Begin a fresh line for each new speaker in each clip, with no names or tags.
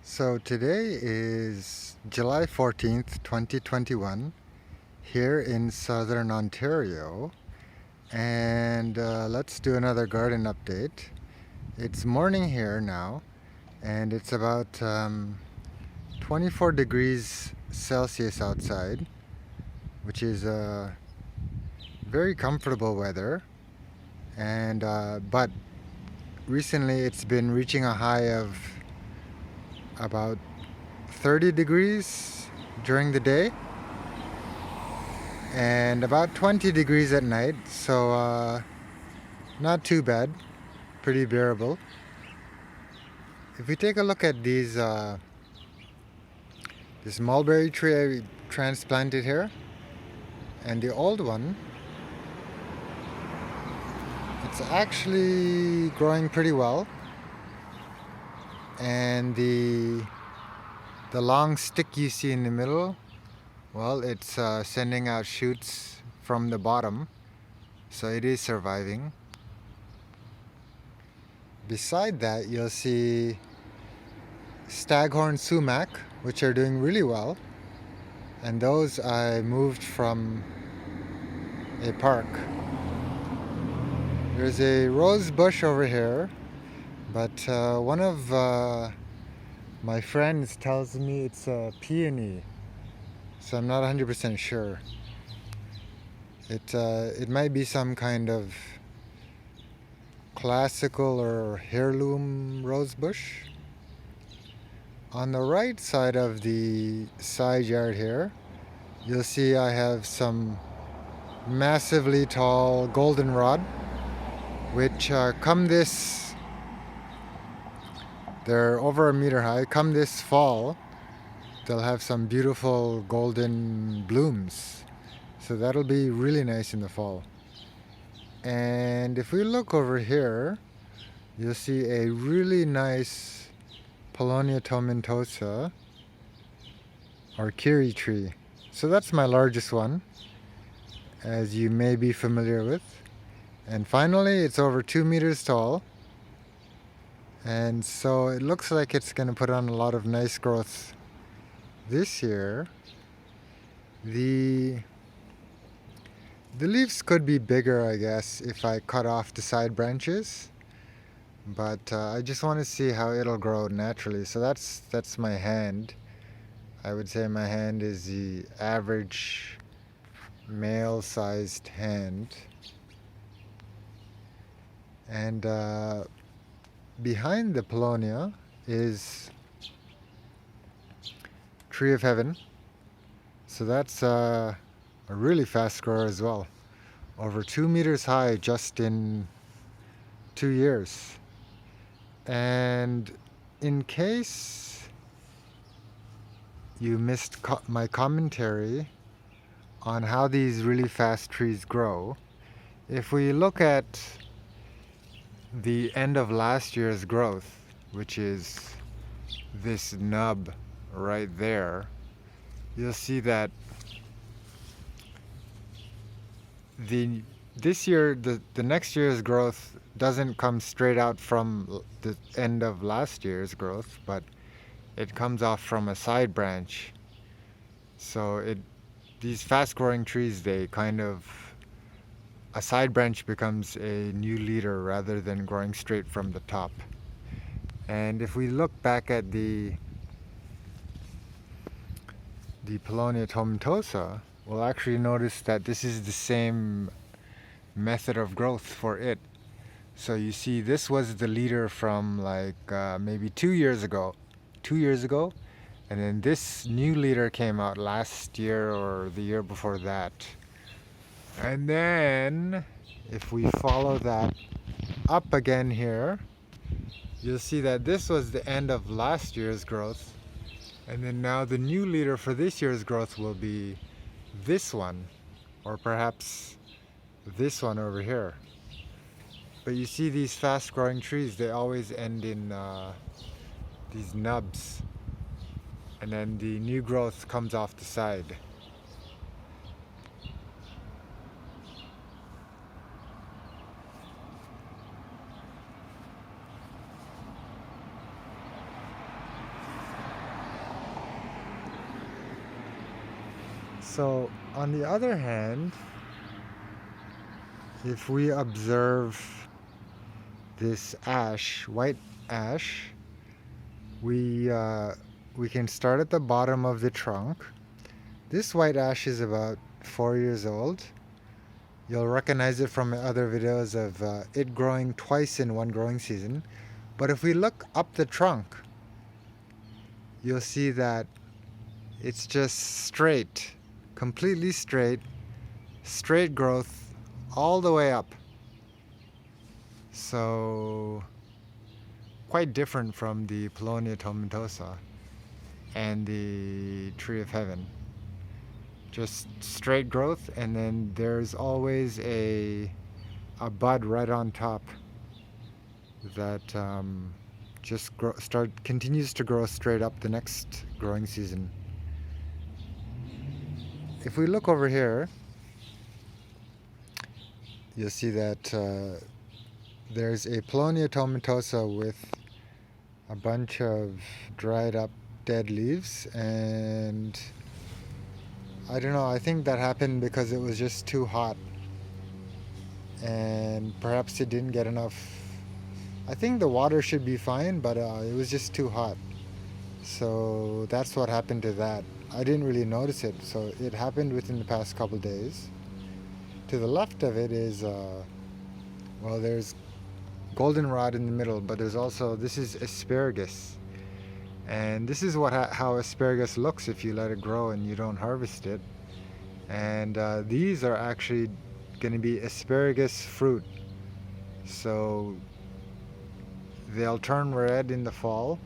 So today is July 14th, 2021, here in southern Ontario. And let's do another garden update. It's morning here now, and it's about 24 degrees Celsius outside, which is very comfortable weather. And but recently it's been reaching a high of about 30 degrees during the day and about 20 degrees at night, so not too bad, pretty bearable. If we take a look at this mulberry tree I transplanted here and the old one, it's actually growing pretty well, and the long stick you see in the middle, well, it's sending out shoots from the bottom, so it is surviving. Beside that, you'll see Staghorn Sumac, which are doing really well, and those I moved from a park. There's a rose bush over here, but one of my friends tells me it's a peony, so I'm not 100% sure. It might be some kind of classical or heirloom rose bush. On the right side of the side yard here, you'll see I have some massively tall goldenrod, which they're over a meter high. Come this fall, they'll have some beautiful golden blooms. So that'll be really nice in the fall. And if we look over here, you'll see a really nice Polonia Tomentosa or Kiri tree. So that's my largest one, as you may be familiar with. And finally, it's over 2 meters tall. And so it looks like it's going to put on a lot of nice growth this year. The leaves could be bigger, I guess, if I cut off the side branches. But I just want to see how it'll grow naturally. So that's my hand. I would say my hand is the average male-sized hand. And behind the Pawpaw is Tree of Heaven. So that's a really fast grower as well. Over 2 meters high just in 2 years. And in case you missed my commentary on how these really fast trees grow, if we look at the end of last year's growth, which is this nub right there, you'll see that the next year's growth doesn't come straight out from the end of last year's growth, but it comes off from a side branch. So these fast growing trees, a side branch becomes a new leader rather than growing straight from the top. And if we look back at the Polonia Tomentosa, we'll actually notice that this is the same method of growth for it. So you see, this was the leader from maybe 2 years ago, and then this new leader came out last year or the year before that. And then if we follow that up again here, you'll see that this was the end of last year's growth, and then now the new leader for this year's growth will be this one, or perhaps this one over here. But you see, these fast growing trees, they always end in these nubs, and then the new growth comes off the side. So on the other hand, if we observe this ash, white ash, we can start at the bottom of the trunk. This white ash is about 4 years old. You'll recognize it from other videos of it growing twice in one growing season. But if we look up the trunk, you'll see that it's just straight, completely straight growth all the way up. So quite different from the Polonia Tomentosa and the Tree of Heaven. Just straight growth, and then there's always a bud right on top that continues to grow straight up the next growing season. If we look over here, you'll see that there's a Polonia Tomentosa with a bunch of dried up dead leaves, and I don't know, I think that happened because it was just too hot and perhaps it didn't get enough. I think the water should be fine, but it was just too hot. So that's what happened to that. I didn't really notice it, so it happened within the past couple days. To the left of it is, well, there's goldenrod in the middle, but there's also, this is asparagus. And this is how asparagus looks if you let it grow and you don't harvest it. And these are actually going to be asparagus fruit. So they'll turn red in the fall,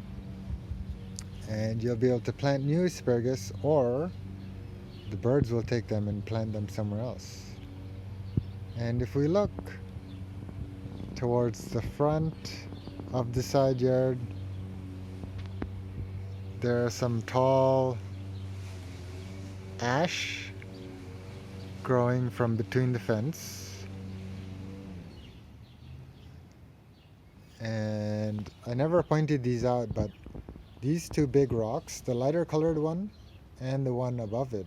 and you'll be able to plant new asparagus, or the birds will take them and plant them somewhere else. And if we look towards the front of the side yard, there are some tall ash growing from between the fence. And I never pointed these out, but these two big rocks, the lighter colored one and the one above it,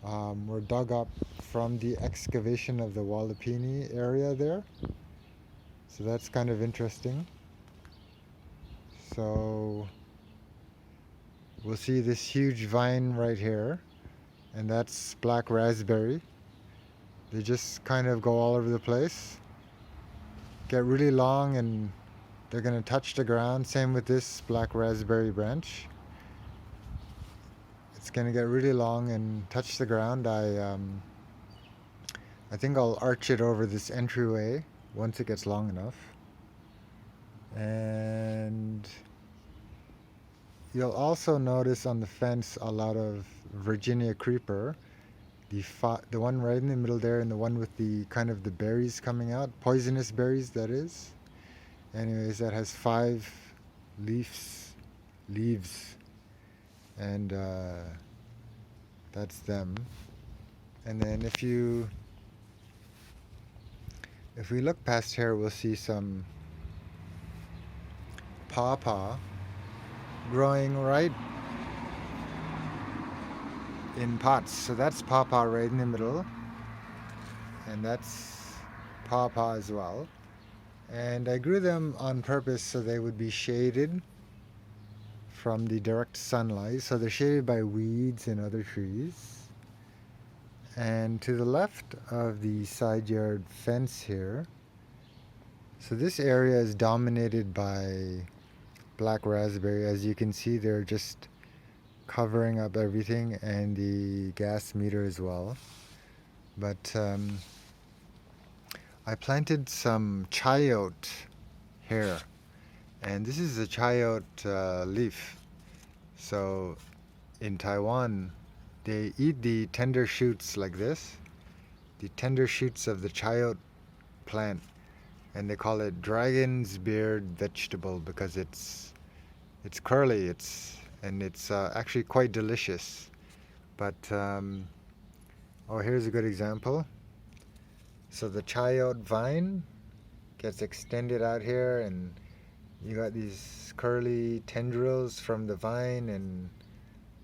were dug up from the excavation of the Wallapini area there. So that's kind of interesting. So we'll see this huge vine right here, and that's black raspberry. They just kind of go all over the place, get really long, and they're going to touch the ground. Same with this black raspberry branch. It's going to get really long and touch the ground. I think I'll arch it over this entryway once it gets long enough. And you'll also notice on the fence a lot of Virginia creeper. The one right in the middle there, and the one with the kind of the berries coming out, poisonous berries that is. Anyways, that has 5 leaves, and that's them. And then if we look past here, we'll see some pawpaw growing right in pots. So that's pawpaw right in the middle, and that's pawpaw as well. And I grew them on purpose so they would be shaded from the direct sunlight. So they're shaded by weeds and other trees. And to the left of the side yard fence here, so this area is dominated by black raspberry. As you can see, they're just covering up everything, and the gas meter as well. But I planted some chayote here, and this is a chayote leaf. So in Taiwan, they eat the tender shoots like this, the tender shoots of the chayote plant, and they call it dragon's beard vegetable because it's curly, it's actually quite delicious. But oh, here's a good example. So the chayote vine gets extended out here, and you got these curly tendrils from the vine, and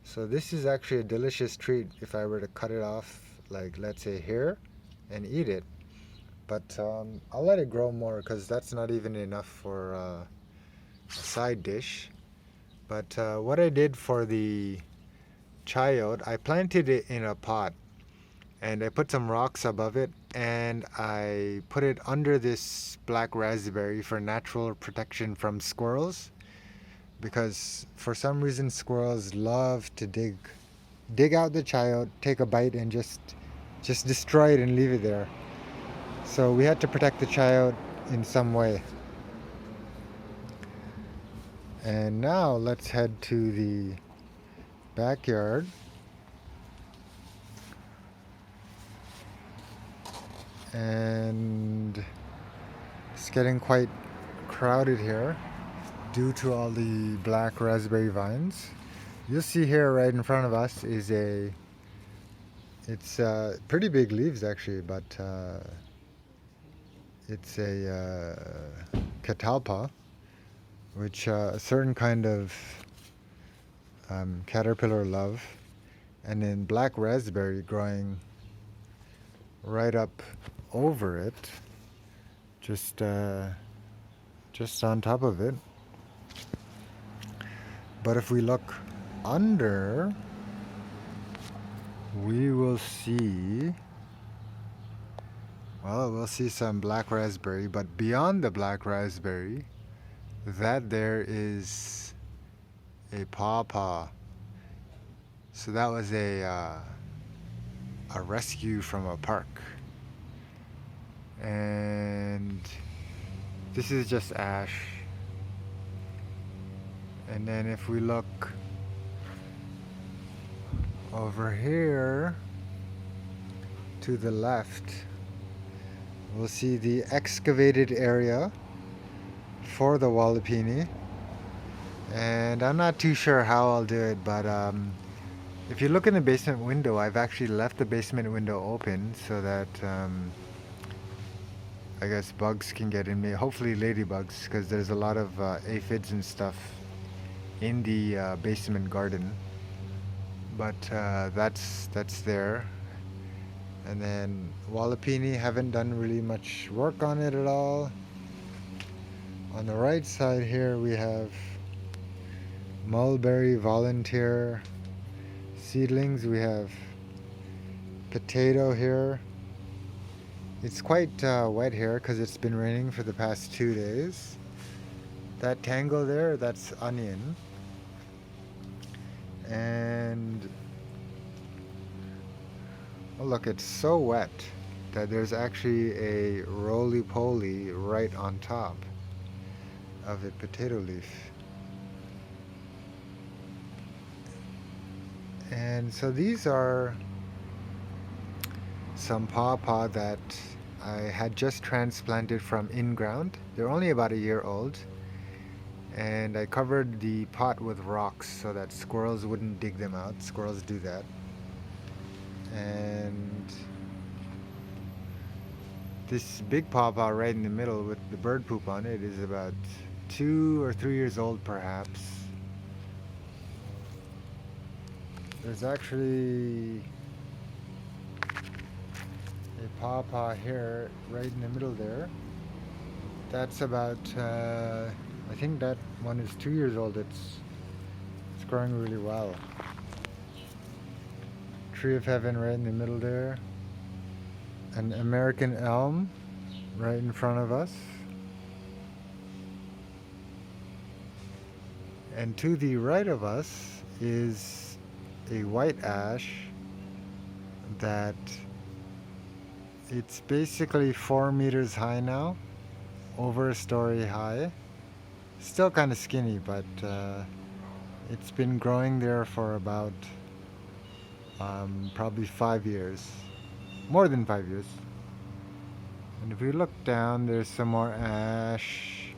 So this is actually a delicious treat if I were to cut it off, like let's say here, and eat it. But I'll let it grow more because that's not even enough for a side dish. But what I did for the chayote, I planted it in a pot and I put some rocks above it and I put it under this black raspberry for natural protection from squirrels, because for some reason squirrels love to dig out the chayote, take a bite, and just destroy it and leave it there. So we had to protect the chayote in some way. And now let's head to the backyard. And it's getting quite crowded here due to all the black raspberry vines. You'll see here right in front of us is it's pretty big leaves actually, but it's a catalpa, which a certain kind of caterpillar love, and then black raspberry growing right up over it, just on top of it. But if we look under, we will see, well, we'll see some black raspberry, but beyond the black raspberry, that there is a pawpaw. So that was a rescue from a park. And this is just ash. And then if we look over here to the left, we'll see the excavated area for the Walipini. And I'm not too sure how I'll do it, but if you look in the basement window, I've actually left the basement window open so that I guess bugs can get in, hopefully ladybugs, because there's a lot of aphids and stuff in the basement garden. But that's there. And then Walipini, haven't done really much work on it at all. On the right side here we have Mulberry volunteer seedlings. We have potato here. It's quite wet here because it's been raining for the past 2 days. That tangle there, that's onion. And oh look, it's so wet that there's actually a roly-poly right on top of a potato leaf. And so these are some pawpaw that I had just transplanted from in-ground. They're only about a year old. And I covered the pot with rocks so that squirrels wouldn't dig them out. Squirrels do that. And this big pawpaw right in the middle with the bird poop on it is about 2 or 3 years old perhaps. There's actually a pawpaw here right in the middle there. That's about I think that one is 2 years old. It's growing really well. Tree of Heaven right in the middle there. An American elm right in front of us. And to the right of us is a white ash that it's basically 4 meters high now, over a story high. Still kind of skinny, but it's been growing there for about probably 5 years, more than 5 years. And if we look down, there's some more ash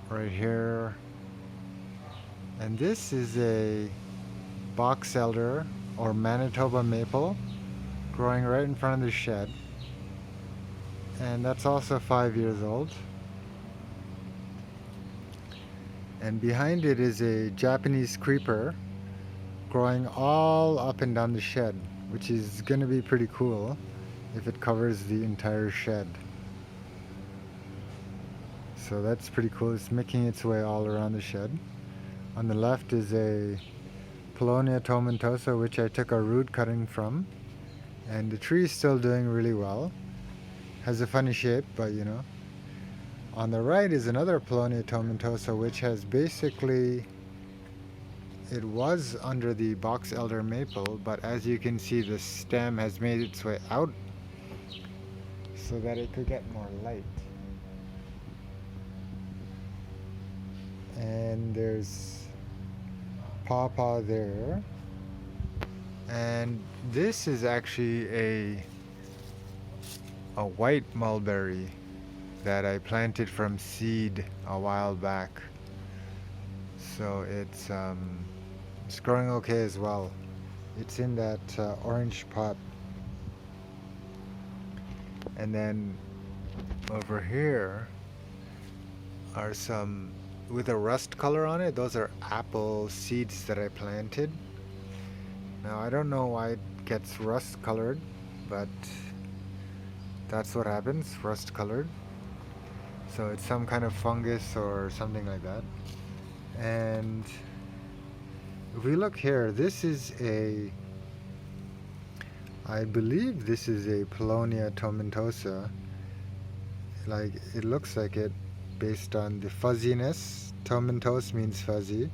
right here. And this is a Boxelder or Manitoba maple growing right in front of the shed. And that's also 5 years old. And behind it is a Japanese creeper growing all up and down the shed, which is gonna be pretty cool if it covers the entire shed. So that's pretty cool. It's making its way all around the shed. On the left is a Polonia Tomentosa, which I took a root cutting from, and the tree is still doing really well. Has a funny shape, but you know. On the right is another Polonia Tomentosa, which has basically, it was under the Boxelder maple, but as you can see, the stem has made its way out so that it could get more light. And there's Pawpaw there. And this is actually a white mulberry that I planted from seed a while back. So it's growing okay as well. It's in that orange pot. And then over here are some with a rust color on it. Those are apple seeds that I planted. Now I don't know why it gets rust colored, but that's what happens, rust colored. So it's some kind of fungus or something like that. And if we look here, this is I believe this is a Polonia Tomentosa. Like, it looks like it based on the fuzziness. Tomentos means fuzzy.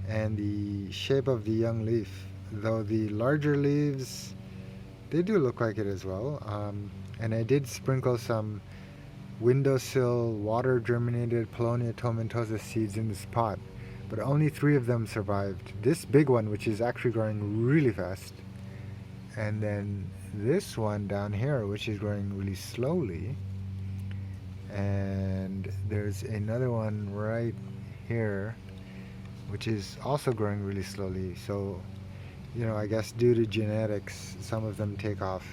And the shape of the young leaf. Though the larger leaves, they do look like it as well. And I did sprinkle some windowsill water germinated Polonia Tomentosa seeds in this pot, but only 3 of them survived. This big one, which is actually growing really fast, and then this one down here, which is growing really slowly, and there's another one right here, which is also growing really slowly. So, you know, I guess due to genetics, some of them take off.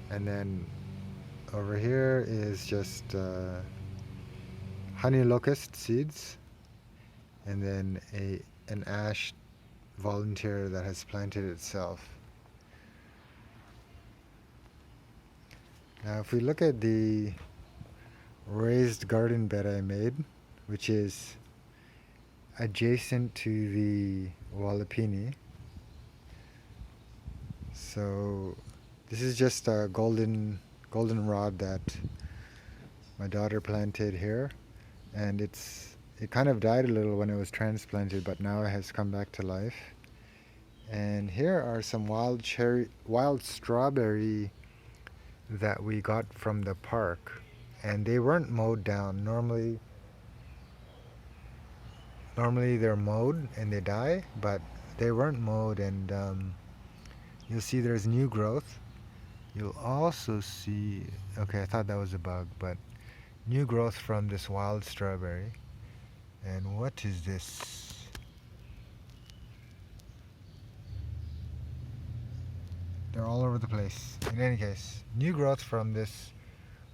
And then over here is just Honeylocust seeds, and then an ash volunteer that has planted itself. Now if we look at the raised garden bed I made, which is adjacent to the Walipini. So this is just a goldenrod that my daughter planted here, and it kind of died a little when it was transplanted, but now it has come back to life. And here are some wild strawberry that we got from the park, and they weren't mowed down. Normally they're mowed and they die, but they weren't mowed, and you'll see there's new growth. You'll also see, okay, I thought that was a bug, but new growth from this wild strawberry. And what is this? They're all over the place. In any case, new growth from this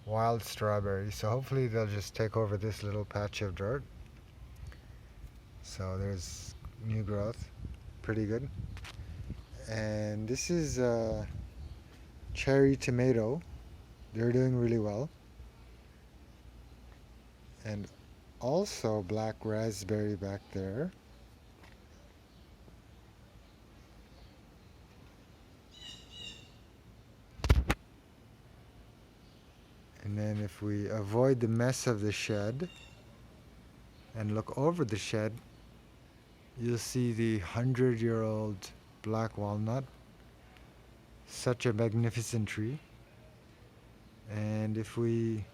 wild strawberry. So hopefully they'll just take over this little patch of dirt. So there's new growth. Pretty good. And this is cherry tomato. They're doing really well. And also black raspberry back there. And then if we avoid the mess of the shed and look over the shed, you'll see the 100-year-old black walnut. Such a magnificent tree. And if we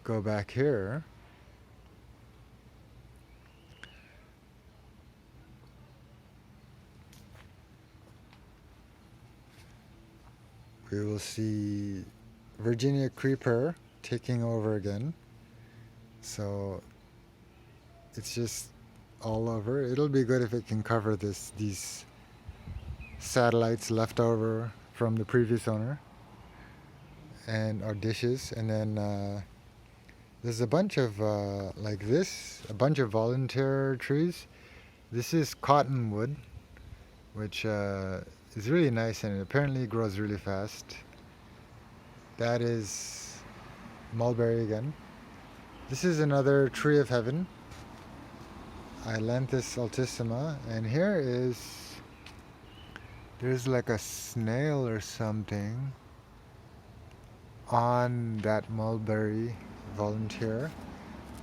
go back here, we will see Virginia creeper taking over again. So it's just all over. It'll be good if it can cover these satellites left over from the previous owner, and our dishes. And then There's a bunch of like this, a bunch of volunteer trees. This is cottonwood, which is really nice and it apparently grows really fast. That is mulberry again. This is another tree of heaven, Ailanthus altissima, and here is, there's like a snail or something on that mulberry volunteer.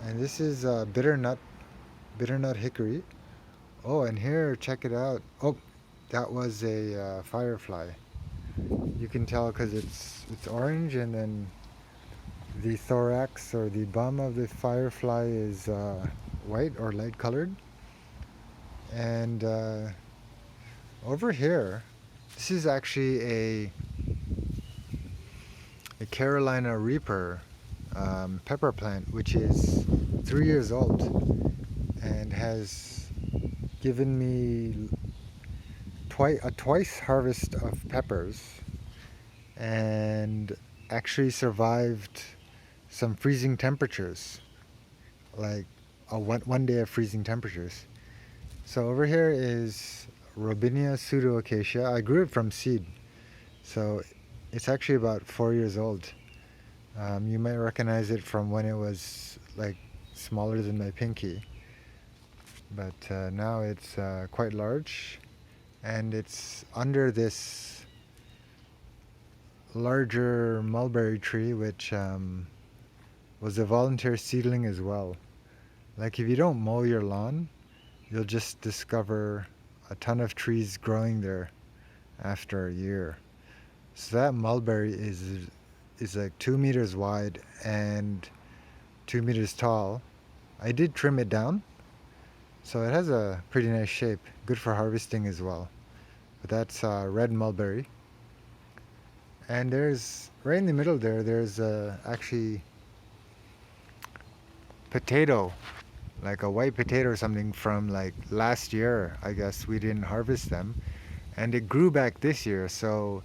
And this is bitternut hickory. Oh, and here, check it out. Oh, that was a firefly. You can tell because it's orange, and then the thorax or the bum of the firefly is white or light colored. And over here, this is actually a Carolina Reaper pepper plant, which is 3 years old and has given me a twice harvest of peppers, and actually survived some freezing temperatures, like one day of freezing temperatures. So over here is Robinia pseudoacacia. I grew it from seed, so it's actually about 4 years old. You might recognize it from when it was like smaller than my pinky, but now it's quite large, and it's under this larger mulberry tree, which was a volunteer seedling as well. Like, if you don't mow your lawn, you'll just discover a ton of trees growing there after a year. So that mulberry is like 2 meters wide and 2 meters tall. I did trim it down, so it has a pretty nice shape, good for harvesting as well. But that's red mulberry. And there's, right in the middle there's actually potato, like a white potato or something from like last year. I guess we didn't harvest them, and it grew back this year. So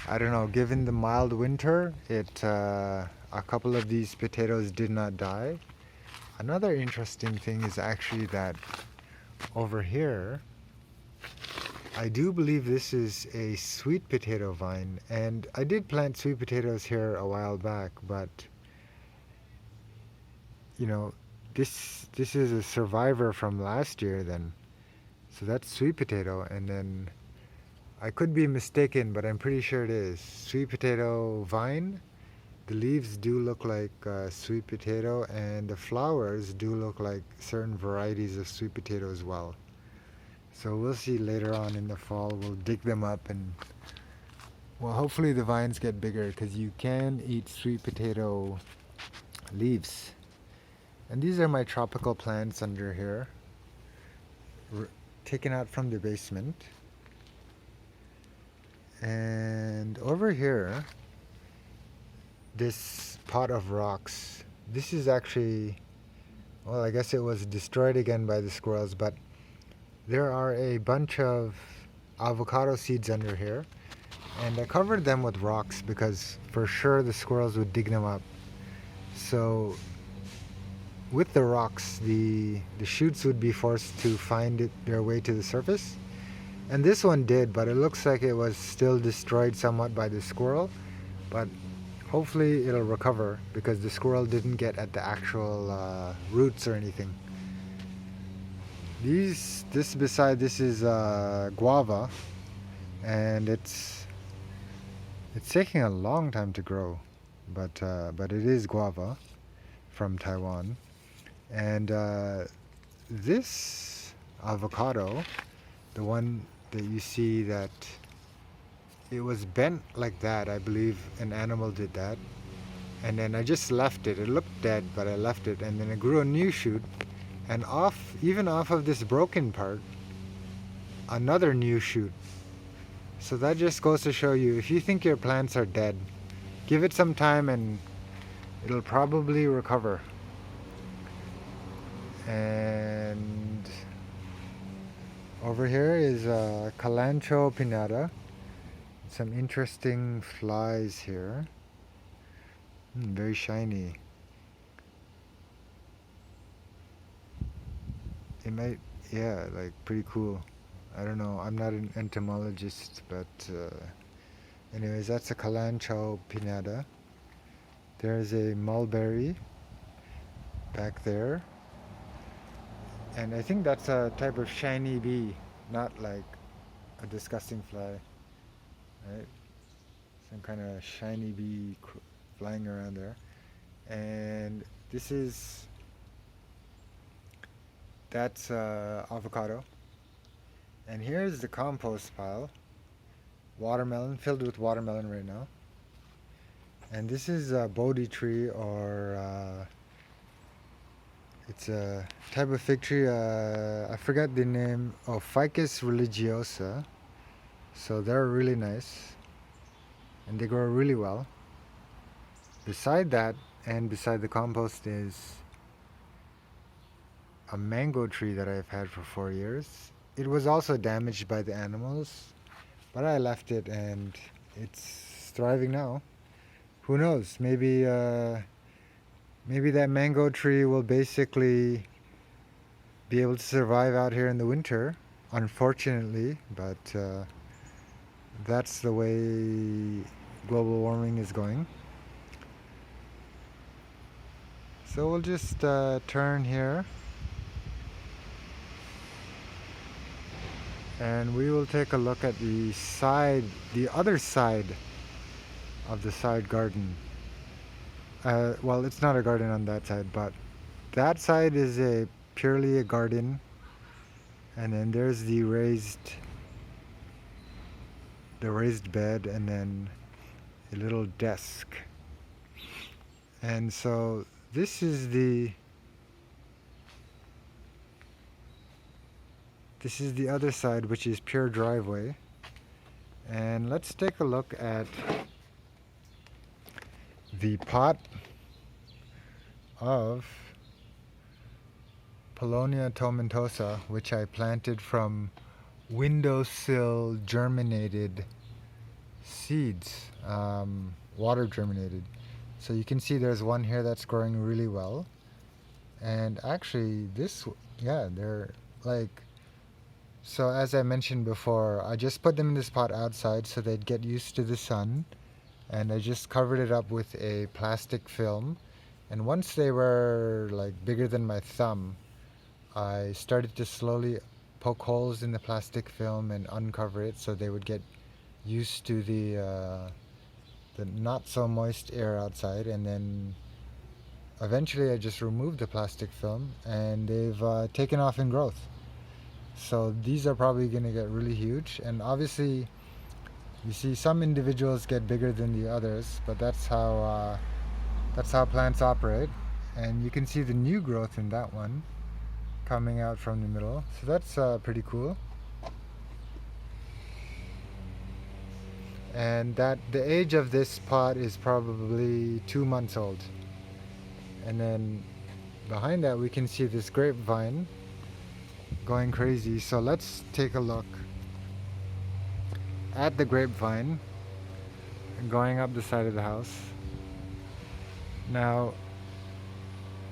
I don't know, given the mild winter, a couple of these potatoes did not die. Another interesting thing is actually that over here, I do believe this is a sweet potato vine, and I did plant sweet potatoes here a while back, but you know, this is a survivor from last year then. So that's sweet potato, and then I could be mistaken, but I'm pretty sure it is sweet potato vine. The leaves do look like sweet potato, and the flowers do look like certain varieties of sweet potato as well. So we'll see later on in the fall. We'll dig them up, and well, hopefully the vines get bigger, because you can eat sweet potato leaves. And these are my tropical plants under here, taken out from the basement. And over here, this pot of rocks, this is actually, well, I guess it was destroyed again by the squirrels, but there are a bunch of avocado seeds under here, and I covered them with rocks because for sure the squirrels would dig them up. So with the rocks, the shoots would be forced to find their way to the surface. And this one did, but it looks like it was still destroyed somewhat by the squirrel. But hopefully it'll recover, because the squirrel didn't get at the actual roots or anything. This is guava, and it's taking a long time to grow, but it is guava from Taiwan. And this avocado, the one that you see that it was bent like that, I believe an animal did that, and then I just left it. It looked dead, but I left it, and then it grew a new shoot, and even off of this broken part, another new shoot. So that just goes to show you, if you think your plants are dead, give it some time and it'll probably recover. And over here is Kalanchoe Pinata. Some interesting flies here. Very shiny. might, yeah, like pretty cool. I don't know, I'm not an entomologist, but anyways, that's a Kalanchoe Pinata. There's a Mulberry back there. And I think that's a type of shiny bee, not like a disgusting fly, right? Some kind of shiny bee flying around there. And that's avocado. And here's the compost pile. Watermelon, filled with watermelon right now. And this is a Bodhi tree, or it's a type of fig tree. I forgot the name. Oh, Ficus religiosa. So they're really nice, and they grow really well. Beside that, and beside the compost, is a mango tree that I've had for 4 years. It was also damaged by the animals, but I left it and it's thriving now. Who knows? Maybe that mango tree will basically be able to survive out here in the winter, unfortunately, but that's the way global warming is going. So we'll just turn here, and we will take a look at the other side of the side garden. Well, it's not a garden on that side, but that side is purely a garden, and then there's the raised bed, and then a little desk. And so this is the other side, which is pure driveway. And let's take a look at the pot of Polonia Tomentosa, which I planted from windowsill germinated seeds, water germinated. So you can see there's one here that's growing really well. And actually they're like, so as I mentioned before, I just put them in this pot outside so they'd get used to the sun. And I just covered it up with a plastic film. And once they were like bigger than my thumb, I started to slowly poke holes in the plastic film and uncover it so they would get used to the not so moist air outside. And then eventually I just removed the plastic film, and they've taken off in growth. So these are probably going to get really huge. And obviously you see some individuals get bigger than the others, but that's how plants operate. And you can see the new growth in that one coming out from the middle. So that's pretty cool. And the age of this pot is probably 2 months old. And then behind that we can see this grapevine going crazy. So let's take a look at the grapevine going up the side of the house. Now,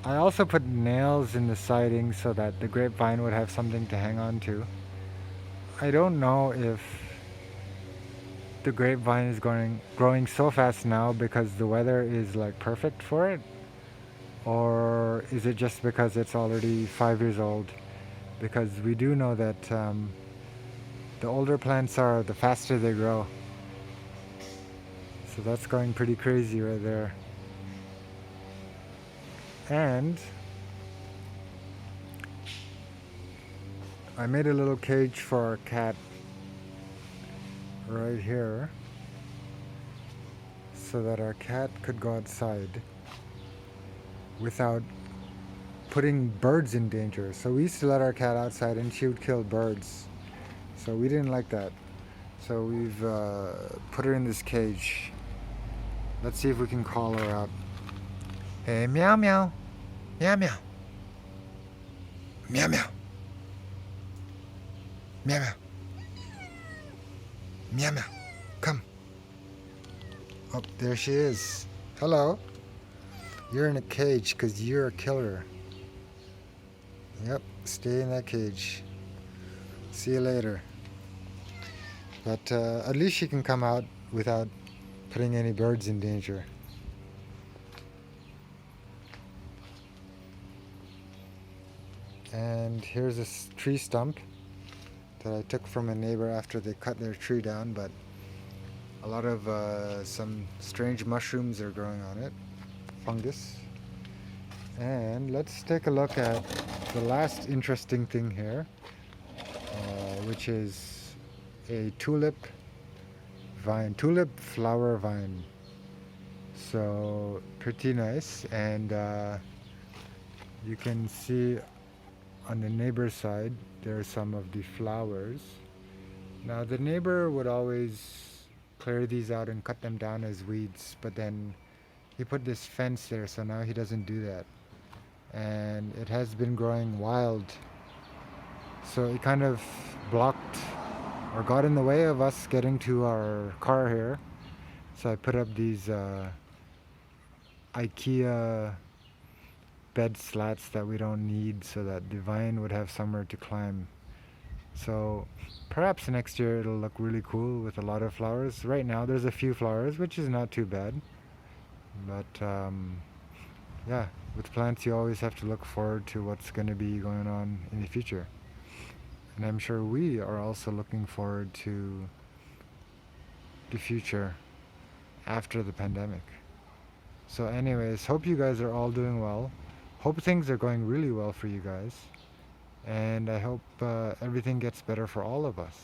I also put nails in the siding so that the grapevine would have something to hang on to. I don't know if the grapevine is growing so fast now because the weather is like perfect for it, or is it just because it's already 5 years old? Because we do know that the older plants are, the faster they grow. So that's going pretty crazy right there. And I made a little cage for our cat right here so that our cat could go outside without putting birds in danger. So we used to let our cat outside and she would kill birds. So we didn't like that. So we've put her in this cage. Let's see if we can call her out. Hey, meow meow. Meow meow. Meow meow. Meow meow. Meow meow. Come. Oh, there she is. Hello. You're in a cage because you're a killer. Yep, stay in that cage. See you later. But at least she can come out without putting any birds in danger. And here's a tree stump that I took from a neighbor after they cut their tree down, but a lot of some strange mushrooms are growing on it, fungus. And let's take a look at the last interesting thing here, which is a tulip vine, tulip flower vine. So pretty nice, and you can see on the neighbor's side there are some of the flowers. Now the neighbor would always clear these out and cut them down as weeds, but then he put this fence there, so now he doesn't do that. And it has been growing wild, so it kind of blocked or got in the way of us getting to our car here. So I put up these IKEA bed slats that we don't need so that the vine would have somewhere to climb. So perhaps next year it'll look really cool with a lot of flowers. Right now there's a few flowers, which is not too bad. But yeah, with plants you always have to look forward to what's going to be going on in the future. And I'm sure we are also looking forward to the future after the pandemic. So anyways, hope you guys are all doing well. Hope things are going really well for you guys. And I hope everything gets better for all of us.